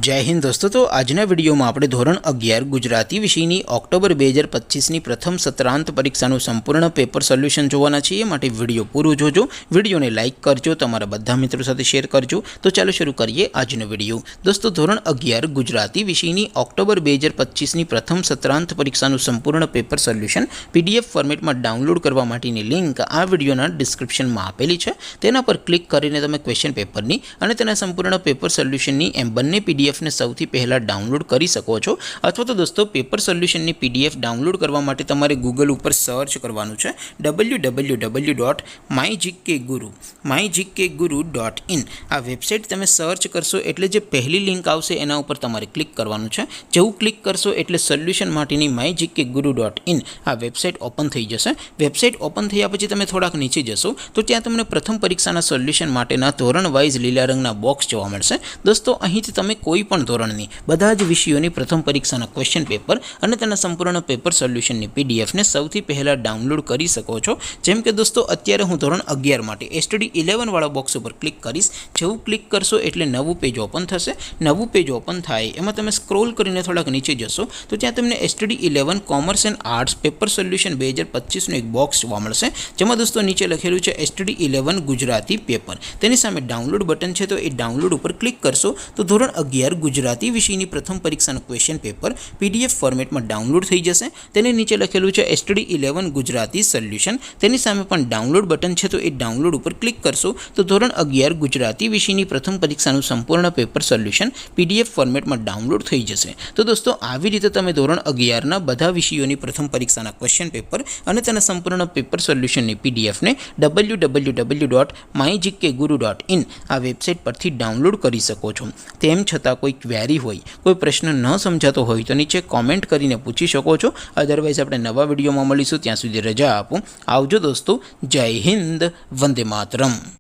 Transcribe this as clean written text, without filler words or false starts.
जय हिंद दोस्तों। तो आजना विडियो में આપણે ધોરણ 11 ગુજરાતી વિષયની ઓક્ટોબર 2025ની પ્રથમ સત્રાંત પરીક્ષાનું સંપૂર્ણ પેપર સોલ્યુશન જોવાના છીએ। માટે વિડિયો પૂરો જોજો, વિડિયોને લાઈક કરજો, તમારા બધા મિત્રો સાથે શેર કરજો। તો ચાલો શરૂ કરીએ આજનો વિડિયો। દોસ્તો ધોરણ 11 ગુજરાતી વિષયની ઓક્ટોબર 2025ની પ્રથમ સત્રાંત પરીક્ષાનું સંપૂર્ણ પેપર સોલ્યુશન પીડીએફ ફોર્મેટમાં ડાઉનલોડ કરવા માટેની લિંક આ વિડિયોના ડિસ્ક્રિપ્શનમાં આપેલી છે। તેના પર ક્લિક કરીને તમે ક્વેશ્ચન પેપરની અને તેના સંપૂર્ણ પેપર સોલ્યુશનની એમ બંને पीडीएफ ने સૌથી પહેલા ડાઉનલોડ કરી શકો છો। અથવા તો દોસ્તો પેપર સોલ્યુશનની પીડીએફ ડાઉનલોડ કરવા માટે તમારે ગૂગલ ઉપર સર્ચ કરવાનું છે www.mygkguru.in। આ વેબસાઇટ તમે સર્ચ કરશો એટલે જે પહેલી લિંક આવશે એના ઉપર તમારે ક્લિક કરવાનું છે। જેવું ક્લિક કરશો એટલે સોલ્યુશન માટેની mygkguru.in આ વેબસાઇટ ઓપન થઈ જશે। વેબસાઇટ ઓપન થયા પછી તમે થોડાક નીચે જશો તો ત્યાં તમને પ્રથમ પરીક્ષાના સોલ્યુશન માટેના ધોરણ વાઇઝ લીલા રંગના બોક્સ જોવા મળશે। દોસ્તો અહીંથી તમે कोईपण धोरणनी बधा ज विषयोनी प्रथम परीक्षाना क्वेश्चन पेपर अने तेना संपूर्ण पेपर सोल्यूशननी पीडीएफ ने सौथी पहला डाउनलॉड करी सको छो। जेम के दोस्तों अत्यारे हूँ धोरण 11 माटे एसटीडी 11 वाळा बॉक्स पर क्लिक करीश। जेवुं क्लिक करशो एटले नवुं पेज ओपन थशे। नवुं पेज ओपन थाय एमां तमे स्क्रॉल करीने थोड़ाक नीचे जशो तो त्यां तमने STD 11 commerce and arts paper solution 2025 नो एक बॉक्स जोवा मळशे। जेमां दोस्तों नीचे लखेलुं छे एसटीडी 11 गुजराती पेपर। तेनी सामे डाउनलॉड बटन छे तो ए डाउनलॉड पर क्लिक करशो तो धोरण 11 गुजराती विषयनी प्रथम परीक्षाનું क्वेश्चन पेपर पीडीएफ फॉर्मेटમાં ડાઉનલોડ થઈ જશે। તેની નીચે લખેલું છે એસટીડી 11 ગુજરાતી સોલ્યુશન। તેની સામે પણ ડાઉનલોડ બટન છે તો એ ડાઉનલોડ ઉપર ક્લિક કરશો તો ધોરણ 11 ગુજરાતી વિષયની પ્રથમ પરીક્ષાનું સંપૂર્ણ પેપર સોલ્યુશન પીડીએફ ફોર્મેટમાં ડાઉનલોડ થઈ જશે। તો દોસ્તો આવી રીતે તમે ધોરણ 11 ના બધા વિષયોની પ્રથમ પરીક્ષાના ક્વેશ્ચન પેપર અને તેના સંપૂર્ણ પેપર સોલ્યુશનની પીડીએફ ને www.mygkguru.in આ વેબસાઇટ પરથી ડાઉનલોડ કરી શકો છો। તેમ છતાં कोई क्वेरी होय, कोई प्रश्न न समझातो होय तो नीचे कॉमेंट करीने पूछी शको छो। अदरवाइज आपणे नवा विडियो में मळीशुं, त्यां सुधी रजा आपो। आवजो दोस्तों। जय हिंद, वंदे मातरम।